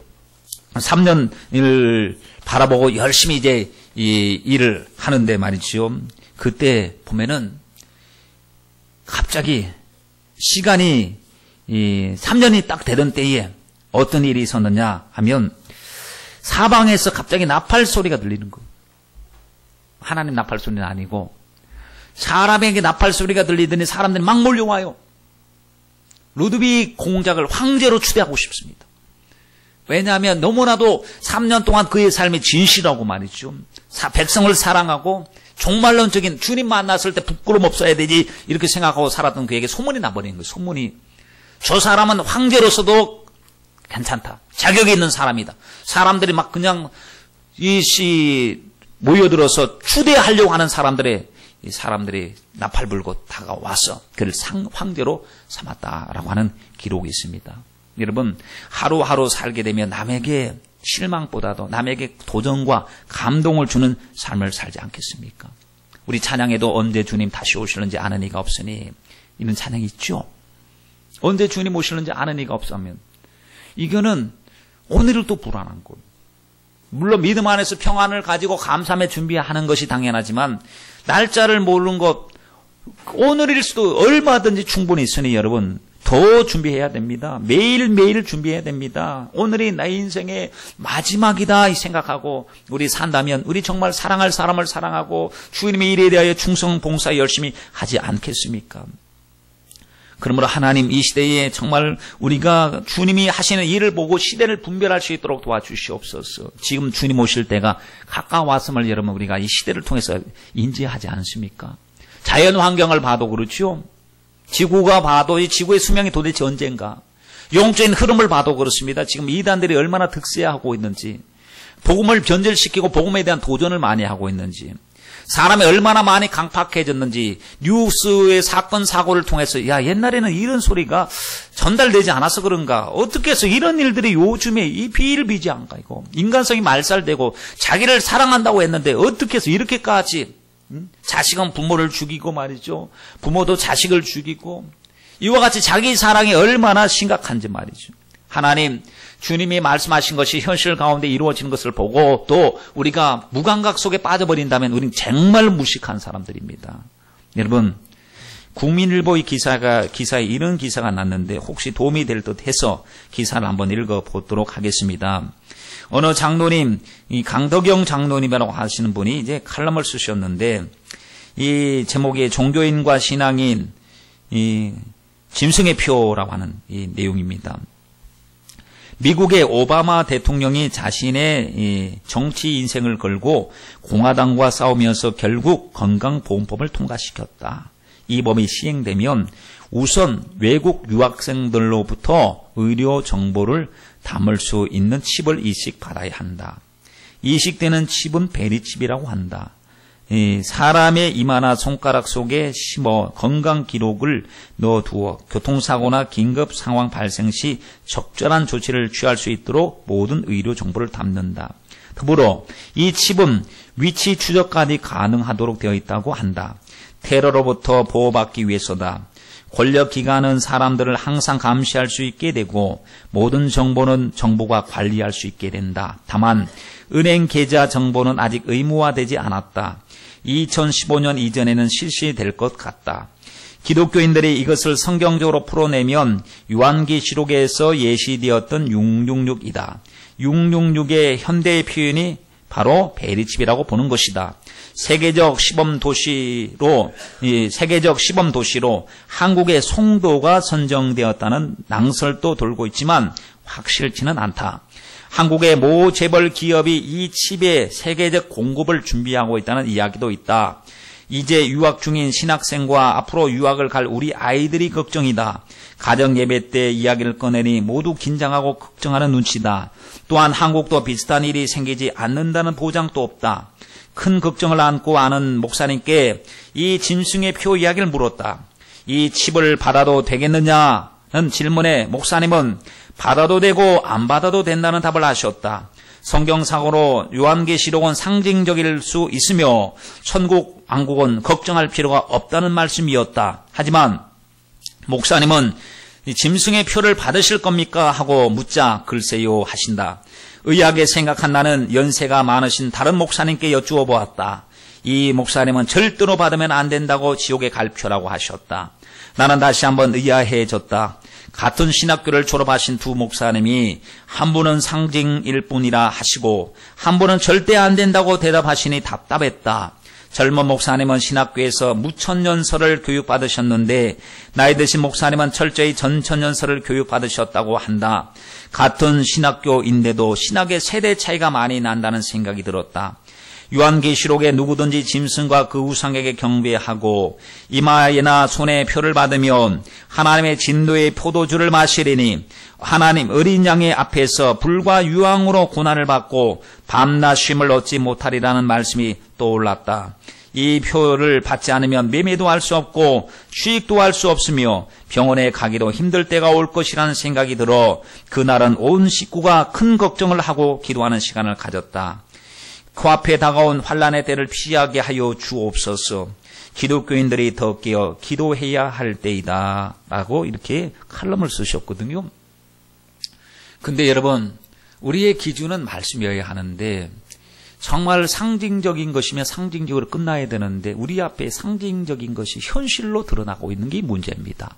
3년을 바라보고 열심히 이제 이 일을 하는데 말이죠. 그때 보면은 갑자기 시간이 3년이 딱 되던 때에 어떤 일이 있었느냐 하면 사방에서 갑자기 나팔 소리가 들리는 거예요. 하나님 나팔 소리는 아니고 사람에게 나팔 소리가 들리더니 사람들이 막 몰려와요. 루드빅 공작을 황제로 추대하고 싶습니다. 왜냐하면 너무나도 3년 동안 그의 삶이 진실하고 말이죠. 백성을 사랑하고 종말론적인 주님 만났을 때 부끄럼 없어야 되지 이렇게 생각하고 살았던 그에게 소문이 나버리는 거예요. 소문이. 저 사람은 황제로서도 괜찮다. 자격이 있는 사람이다. 사람들이 막 그냥 모여들어서 추대하려고 하는 사람들이 나팔 불고 다가와서 그를 황제로 삼았다라고 하는 기록이 있습니다. 여러분, 하루하루 살게 되면 남에게 실망보다도 남에게 도전과 감동을 주는 삶을 살지 않겠습니까? 우리 찬양에도 언제 주님 다시 오실는지 아는 이가 없으니, 이런 찬양이 있죠. 언제 주님 오실는지 아는 이가 없으면 이거는 오늘을 또 불안한 거예요. 물론 믿음 안에서 평안을 가지고 감사함에 준비하는 것이 당연하지만 날짜를 모르는 것, 오늘일 수도 얼마든지 충분히 있으니 여러분 더 준비해야 됩니다. 매일매일 준비해야 됩니다. 오늘이 나의 인생의 마지막이다 이 생각하고 우리 산다면 우리 정말 사랑할 사람을 사랑하고 주님의 일에 대하여 충성 봉사 열심히 하지 않겠습니까? 그러므로 하나님 이 시대에 정말 우리가 주님이 하시는 일을 보고 시대를 분별할 수 있도록 도와주시옵소서. 지금 주님 오실 때가 가까웠음을 여러분 우리가 이 시대를 통해서 인지하지 않습니까? 자연 환경을 봐도 그렇죠. 지구가 봐도 이 지구의 수명이 도대체 언젠가. 영적인 흐름을 봐도 그렇습니다. 지금 이단들이 얼마나 득세하고 있는지, 복음을 변절시키고 복음에 대한 도전을 많이 하고 있는지, 사람이 얼마나 많이 강팍해졌는지 뉴스의 사건 사고를 통해서 옛날에는 이런 소리가 전달되지 않아서 그런가, 어떻게 해서 이런 일들이 요즘에 이 비일비재한가, 이거 인간성이 말살되고 자기를 사랑한다고 했는데 어떻게 해서 이렇게까지 자식은 부모를 죽이고 말이죠, 부모도 자식을 죽이고, 이와 같이 자기 사랑이 얼마나 심각한지 말이죠. 하나님, 주님이 말씀하신 것이 현실 가운데 이루어지는 것을 보고 또 우리가 무감각 속에 빠져버린다면 우리는 정말 무식한 사람들입니다. 여러분, 국민일보의 기사에 이런 기사가 났는데 혹시 도움이 될 듯 해서 기사를 한번 읽어보도록 하겠습니다. 어느 장로님, 이 강덕영 장로님이라고 하시는 분이 이제 칼럼을 쓰셨는데 이 제목이 종교인과 신앙인 이 짐승의 표라고 하는 이 내용입니다. 미국의 오바마 대통령이 자신의 이 정치 인생을 걸고 공화당과 싸우면서 결국 건강보험법을 통과시켰다. 이 법이 시행되면 우선 외국 유학생들로부터 의료 정보를 담을 수 있는 칩을 이식받아야 한다. 이식되는 칩은 베리칩이라고 한다. 사람의 이마나 손가락 속에 심어 건강 기록을 넣어두어 교통사고나 긴급 상황 발생 시 적절한 조치를 취할 수 있도록 모든 의료 정보를 담는다. 더불어 이 칩은 위치 추적까지 가능하도록 되어 있다고 한다. 테러로부터 보호받기 위해서다. 권력기관은 사람들을 항상 감시할 수 있게 되고 모든 정보는 정부가 관리할 수 있게 된다. 다만 은행 계좌 정보는 아직 의무화되지 않았다. 2015년 이전에는 실시될 것 같다. 기독교인들이 이것을 성경적으로 풀어내면 요한계시록에서 예시되었던 666이다. 666의 현대의 표현이 바로 베리집이라고 보는 것이다. 세계적 시범 도시로 한국의 송도가 선정되었다는 낭설도 돌고 있지만 확실치는 않다. 한국의 모 재벌 기업이 이 칩의 세계적 공급을 준비하고 있다는 이야기도 있다. 이제 유학 중인 신학생과 앞으로 유학을 갈 우리 아이들이 걱정이다. 가정 예배 때 이야기를 꺼내니 모두 긴장하고 걱정하는 눈치다. 또한 한국도 비슷한 일이 생기지 않는다는 보장도 없다. 큰 걱정을 안고 아는 목사님께 이 짐승의 표 이야기를 물었다. 이 칩을 받아도 되겠느냐는 질문에 목사님은 받아도 되고 안 받아도 된다는 답을 하셨다. 성경상으로 요한계시록은 상징적일 수 있으며 천국 왕국은 걱정할 필요가 없다는 말씀이었다. 하지만 목사님은 짐승의 표를 받으실 겁니까? 하고 묻자 글쎄요 하신다. 의아하게 생각한 나는 연세가 많으신 다른 목사님께 여쭈어 보았다. 이 목사님은 절대로 받으면 안 된다고 지옥에 갈 표라고 하셨다. 나는 다시 한번 의아해졌다. 같은 신학교를 졸업하신 두 목사님이 한 분은 상징일 뿐이라 하시고 한 분은 절대 안 된다고 대답하시니 답답했다. 젊은 목사님은 신학교에서 무천년설을 교육받으셨는데 나이 드신 목사님은 철저히 전천년설을 교육받으셨다고 한다. 같은 신학교인데도 신학의 세대 차이가 많이 난다는 생각이 들었다. 요한계시록에 누구든지 짐승과 그 우상에게 경배하고 이마에나 손에 표를 받으면 하나님의 진노의 포도주를 마시리니 하나님 어린 양의 앞에서 불과 유황으로 고난을 받고 밤낮 쉼을 얻지 못하리라는 말씀이 떠올랐다. 이 표를 받지 않으면 매매도 할 수 없고 취직도 할 수 없으며 병원에 가기도 힘들 때가 올 것이라는 생각이 들어 그날은 온 식구가 큰 걱정을 하고 기도하는 시간을 가졌다. 코앞에 다가온 환난의 때를 피하게 하여 주옵소서. 기독교인들이 더 깨어 기도해야 할 때이다 라고 이렇게 칼럼을 쓰셨거든요. 근데 여러분, 우리의 기준은 말씀이어야 하는데 정말 상징적인 것이면 상징적으로 끝나야 되는데 우리 앞에 상징적인 것이 현실로 드러나고 있는 게 문제입니다.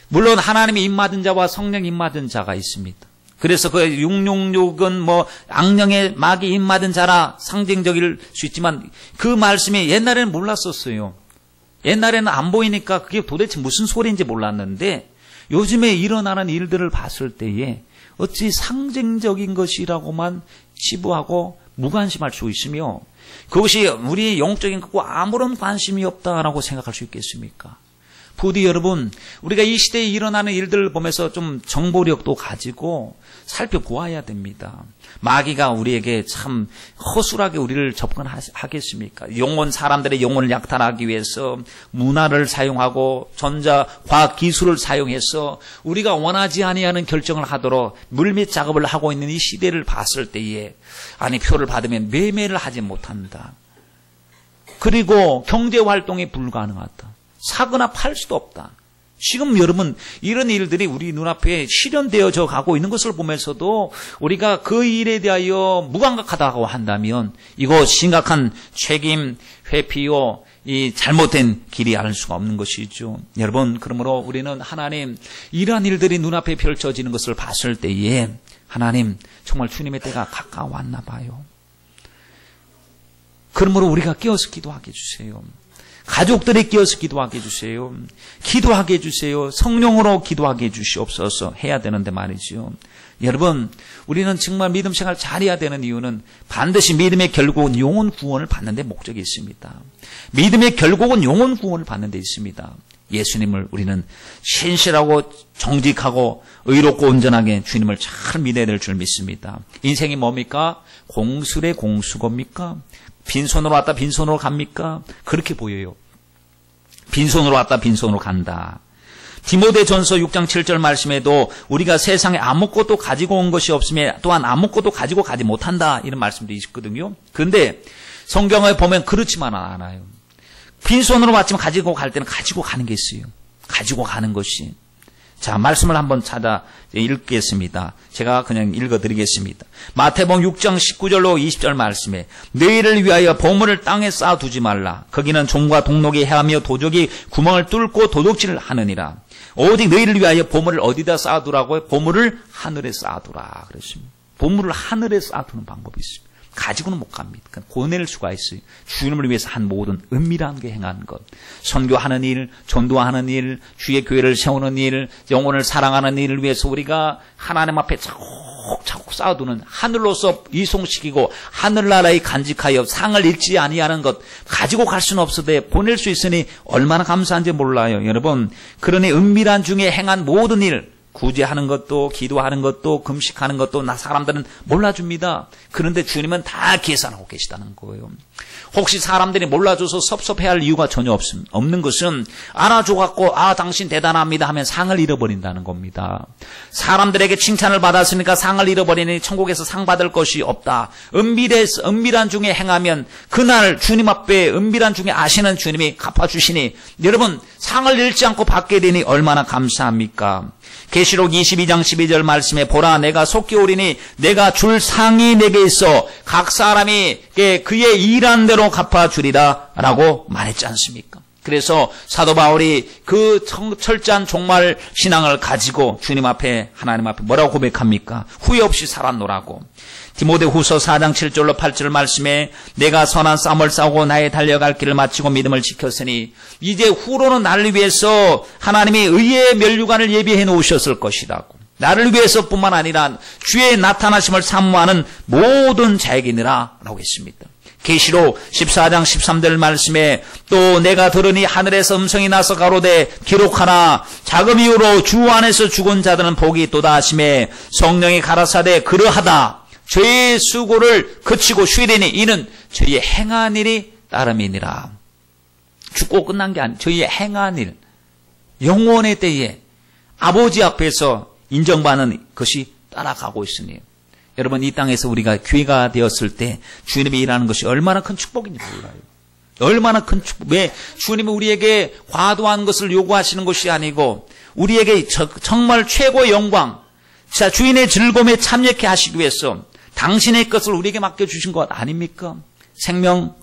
물론 하나님의 입맞은 자와 성령 입맞은 자가 있습니다. 그래서 그 666은 악령의 마귀 입맞은 자라 상징적일 수 있지만 그 말씀이 옛날에는 몰랐었어요. 옛날에는 안 보이니까 그게 도대체 무슨 소리인지 몰랐는데 요즘에 일어나는 일들을 봤을 때에 어찌 상징적인 것이라고만 치부하고 무관심할 수 있으며 그것이 우리의 영적인 것과 아무런 관심이 없다라고 생각할 수 있겠습니까? 부디 여러분, 우리가 이 시대에 일어나는 일들을 보면서 좀 정보력도 가지고 살펴보아야 됩니다. 마귀가 우리에게 참 허술하게 우리를 접근하겠습니까? 사람들의 영혼을 약탈하기 위해서 문화를 사용하고 전자과학 기술을 사용해서 우리가 원하지 아니하는 결정을 하도록 물밑 작업을 하고 있는 이 시대를 봤을 때에 표를 받으면 매매를 하지 못한다. 그리고 경제활동이 불가능하다. 사거나 팔 수도 없다. 지금 여러분 이런 일들이 우리 눈앞에 실현되어져 가고 있는 것을 보면서도 우리가 그 일에 대하여 무감각하다고 한다면 이거 심각한 책임 회피요 이 잘못된 길이 아닐 수가 없는 것이죠. 여러분 그러므로 우리는 하나님 이러한 일들이 눈앞에 펼쳐지는 것을 봤을 때에 하나님 정말 주님의 때가 가까워왔나 봐요. 그러므로 우리가 깨어서 기도하게 해주세요. 가족들이 깨어서 기도하게 해주세요. 기도하게 해주세요. 성령으로 기도하게 해주시옵소서 해야 되는데 말이죠. 여러분 우리는 정말 믿음 생활 잘해야 되는 이유는 반드시 믿음의 결국은 영혼 구원을 받는 데 목적이 있습니다. 믿음의 결국은 영혼 구원을 받는 데 있습니다. 예수님을 우리는 신실하고 정직하고 의롭고 온전하게 주님을 잘 믿어야 될 줄 믿습니다. 인생이 뭡니까? 공술의 공수겁니까? 빈손으로 왔다 빈손으로 갑니까? 그렇게 보여요. 빈손으로 왔다 빈손으로 간다. 디모데전서 6장 7절 말씀에도 우리가 세상에 아무것도 가지고 온 것이 없으며 또한 아무것도 가지고 가지 못한다 이런 말씀도 있거든요. 그런데 성경을 보면 그렇지만 않아요. 빈손으로 왔지만 가지고 갈 때는 가지고 가는 게 있어요. 가지고 가는 것이. 자, 말씀을 한번 찾아 읽겠습니다. 제가 그냥 읽어드리겠습니다. 마태복음 6장 19절로 20절 말씀에 너희를 위하여 보물을 땅에 쌓아두지 말라. 거기는 종과 동록이 해하며 도적이 구멍을 뚫고 도둑질을 하느니라. 오직 너희를 위하여 보물을 어디다 쌓아두라고요? 보물을 하늘에 쌓아두라 그랬습니다. 보물을 하늘에 쌓아두는 방법이 있습니다. 가지고는 못 갑니다. 고낼 수가 있어요. 주님을 위해서 한 모든 은밀한 게 행한 것, 선교하는 일, 전도하는 일, 주의 교회를 세우는 일, 영혼을 사랑하는 일을 위해서 우리가 하나님 앞에 차곡차곡 쌓아두는, 하늘로서 이송시키고 하늘나라에 간직하여 상을 잃지 아니하는 것, 가지고 갈 수는 없어도 보낼 수 있으니 얼마나 감사한지 몰라요. 여러분, 그러니 은밀한 중에 행한 모든 일, 구제하는 것도, 기도하는 것도, 금식하는 것도 사람들은 몰라줍니다. 그런데 주님은 다 계산하고 계시다는 거예요. 혹시 사람들이 몰라줘서 섭섭해할 이유가 전혀 없는 것은 알아줘갖고 당신 대단합니다 하면 상을 잃어버린다는 겁니다. 사람들에게 칭찬을 받았으니까 상을 잃어버리니 천국에서 상 받을 것이 없다. 은밀한 중에 행하면 그날 주님 앞에 은밀한 중에 아시는 주님이 갚아주시니 여러분 상을 잃지 않고 받게 되니 얼마나 감사합니까? 계시록 22장 12절 말씀에 보라 내가 속히 오리니 내가 줄 상이 내게 있어 각 사람이 그의 일한 대로 갚아주리라 라고 말했지 않습니까? 그래서 사도 바울이 그 철저한 종말 신앙을 가지고 주님 앞에 하나님 앞에 뭐라고 고백합니까? 후회 없이 살았노라고. 디모데후서 4장 7절로 8절 말씀에 내가 선한 싸움을 싸우고 나의 달려갈 길을 마치고 믿음을 지켰으니 이제 후로는 나를 위해서 하나님이 의의 면류관을 예비해 놓으셨을 것이라고. 나를 위해서뿐만 아니라 주의 나타나심을 사모하는 모든 자에게니라 라고 했습니다. 계시록 14장 13절 말씀에 또 내가 들으니 하늘에서 음성이 나서 가로되 기록하나 자금 이후로 주 안에서 죽은 자들은 복이 있도다 하시매 성령이 가라사대 그러하다. 저의 수고를 그치고 쉬리니 이는 저희의 행한 일이 따름이니라. 죽고 끝난 게 아니라 저희의 행한 일, 영원의 때에 아버지 앞에서 인정받는 것이 따라가고 있으니 여러분 이 땅에서 우리가 교회가 되었을 때 주님이 일하는 것이 얼마나 큰 축복인지 몰라요. 얼마나 큰 축복. 왜 주님은 우리에게 과도한 것을 요구하시는 것이 아니고 우리에게 정말 최고의 영광, 자 주인의 즐거움에 참여케 하시기 위해서 당신의 것을 우리에게 맡겨주신 것 아닙니까? 생명,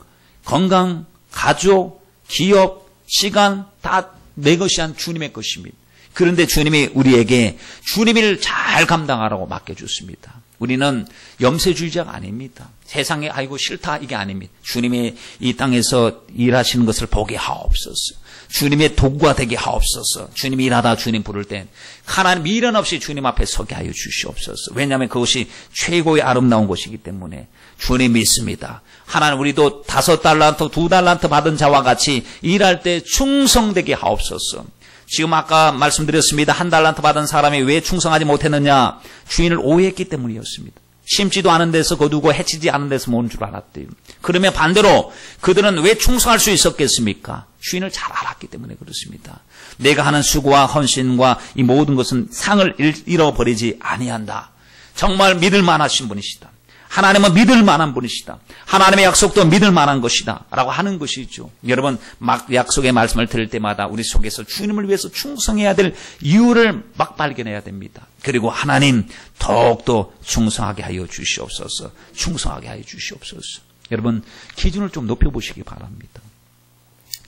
건강, 가족, 기업, 시간 다 내 것이 아닌 주님의 것입니다. 그런데 주님이 우리에게 주님을 잘 감당하라고 맡겨줬습니다. 우리는 염세주의자가 아닙니다. 세상에 아이고 싫다 이게 아닙니다. 주님이 이 땅에서 일하시는 것을 보게 하옵소서. 주님의 도구가 되게 하옵소서. 주님이 일하다 주님 부를 때 하나님 미련 없이 주님 앞에 서게 하여 주시옵소서. 왜냐하면 그것이 최고의 아름다운 것이기 때문에 주님 믿습니다. 하나님 우리도 5달란트 2달란트 받은 자와 같이 일할 때 충성되게 하옵소서. 지금 아까 말씀드렸습니다. 1달란트 받은 사람이 왜 충성하지 못했느냐? 주인을 오해했기 때문이었습니다. 심지도 않은 데서 거두고 해치지 않은 데서 모은 줄 알았대요. 그러면 반대로 그들은 왜 충성할 수 있었겠습니까? 주인을 잘 알았기 때문에 그렇습니다. 내가 하는 수고와 헌신과 이 모든 것은 상을 잃어버리지 아니한다. 정말 믿을 만하신 분이시다. 하나님은 믿을 만한 분이시다. 하나님의 약속도 믿을 만한 것이다 라고 하는 것이죠. 여러분 막 약속의 말씀을 들을 때마다 우리 속에서 주님을 위해서 충성해야 될 이유를 막 발견해야 됩니다. 그리고 하나님 더욱더 충성하게 하여 주시옵소서. 충성하게 하여 주시옵소서. 여러분 기준을 좀 높여보시기 바랍니다.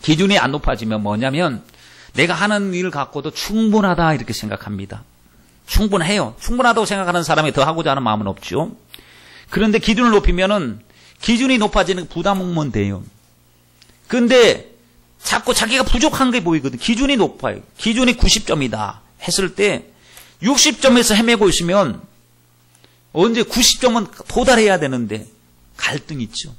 기준이 안 높아지면 뭐냐면 내가 하는 일을 갖고도 충분하다 이렇게 생각합니다. 충분해요. 충분하다고 생각하는 사람이 더 하고자 하는 마음은 없죠. 그런데 기준을 높이면은 기준이 높아지는 부담은 돼요. 그런데 자꾸 자기가 부족한 게 보이거든. 기준이 높아요. 기준이 90점이다 했을 때 60점에서 헤매고 있으면 언제 90점은 도달해야 되는데 갈등이 있죠.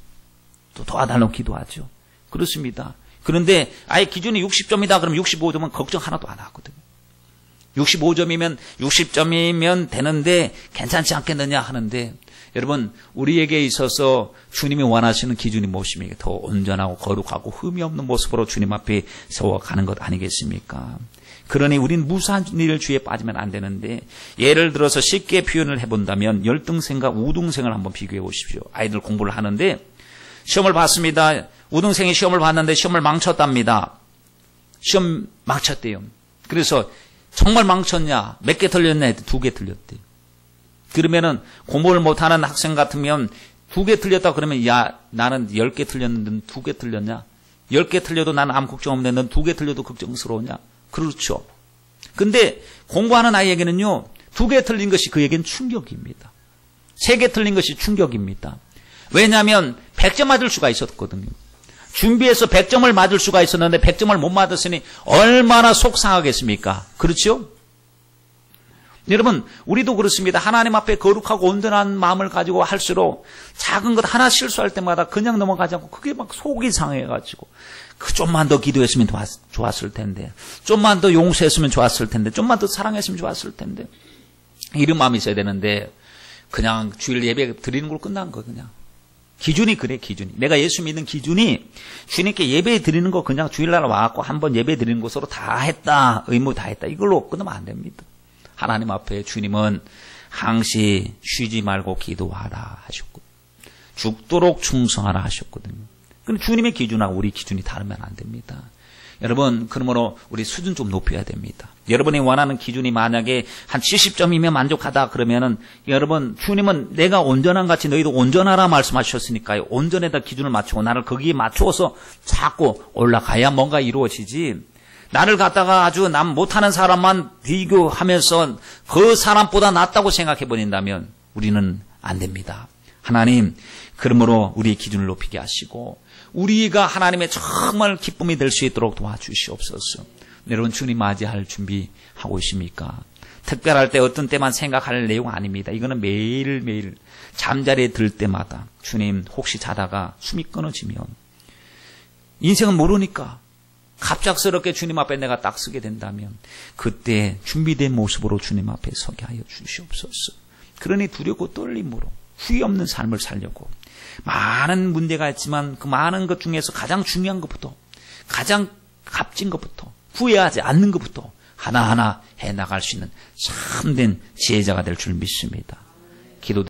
또 도와달라고 기도하죠. 그렇습니다. 그런데 아예 기준이 60점이다 그러면 65점은 걱정 하나도 안 하거든요. 60점이면 되는데 괜찮지 않겠느냐 하는데 여러분 우리에게 있어서 주님이 원하시는 기준이 무엇입니까? 더 온전하고 거룩하고 흠이 없는 모습으로 주님 앞에 세워가는 것 아니겠습니까? 그러니 우린 무사한 일 주의에 빠지면 안 되는데 예를 들어서 쉽게 표현을 해본다면 열등생과 우등생을 한번 비교해 보십시오. 아이들 공부를 하는데 시험을 봤습니다. 우등생이 시험을 봤는데 시험을 망쳤답니다. 시험 망쳤대요. 그래서 정말 망쳤냐? 몇 개 틀렸냐? 2개 틀렸대요. 그러면은 공부를 못하는 학생 같으면 2개 틀렸다 그러면 야 나는 10개 틀렸는데 2개 틀렸냐? 10개 틀려도 나는 아무 걱정 없는데 넌 2개 틀려도 걱정스러우냐? 그렇죠. 근데 공부하는 아이에게는요 2개 틀린 것이 그에겐 충격입니다. 3개 틀린 것이 충격입니다. 왜냐하면 100점 맞을 수가 있었거든요. 준비해서 100점을 맞을 수가 있었는데 100점을 못 맞았으니 얼마나 속상하겠습니까? 그렇죠? 여러분, 우리도 그렇습니다. 하나님 앞에 거룩하고 온전한 마음을 가지고 할수록 작은 것 하나 실수할 때마다 그냥 넘어가지 않고 그게 막 속이 상해가지고 좀만 더 기도했으면 좋았을 텐데, 좀만 더 용서했으면 좋았을 텐데, 좀만 더 사랑했으면 좋았을 텐데, 이런 마음이 있어야 되는데 그냥 주일 예배 드리는 걸로 끝난 거예요. 그냥 기준이 그래. 기준이 내가 예수 믿는 기준이 주님께 예배 드리는 거 그냥 주일날 와갖고 한번 예배 드리는 것으로 다 했다, 의무 다 했다, 이걸로 끝나면 안 됩니다. 하나님 앞에 주님은 항시 쉬지 말고 기도하라 하셨고 죽도록 충성하라 하셨거든요. 근데 주님의 기준하고 우리 기준이 다르면 안 됩니다. 여러분, 그러므로 우리 수준 좀 높여야 됩니다. 여러분이 원하는 기준이 만약에 한 70점이면 만족하다 그러면은 여러분, 주님은 내가 온전한 같이 너희도 온전하라 말씀하셨으니까요. 온전에다 기준을 맞추고 나를 거기에 맞추어서 자꾸 올라가야 뭔가 이루어지지, 나를 갖다가 아주 남 못하는 사람만 비교하면서 그 사람보다 낫다고 생각해 버린다면 우리는 안 됩니다. 하나님, 그러므로 우리의 기준을 높이게 하시고 우리가 하나님의 정말 기쁨이 될 수 있도록 도와주시옵소서. 여러분, 주님 맞이할 준비하고 있습니까? 특별할 때 어떤 때만 생각할 내용 아닙니다. 이거는 매일매일 잠자리에 들 때마다 주님, 혹시 자다가 숨이 끊어지면 인생은 모르니까 갑작스럽게 주님 앞에 내가 딱 서게 된다면 그때 준비된 모습으로 주님 앞에 서게 하여 주시옵소서. 그러니 두렵고 떨림으로 후회 없는 삶을 살려고 많은 문제가 있지만 그 많은 것 중에서 가장 중요한 것부터, 가장 값진 것부터, 후회하지 않는 것부터 하나하나 해나갈 수 있는 참된 지혜자가 될 줄 믿습니다. 기도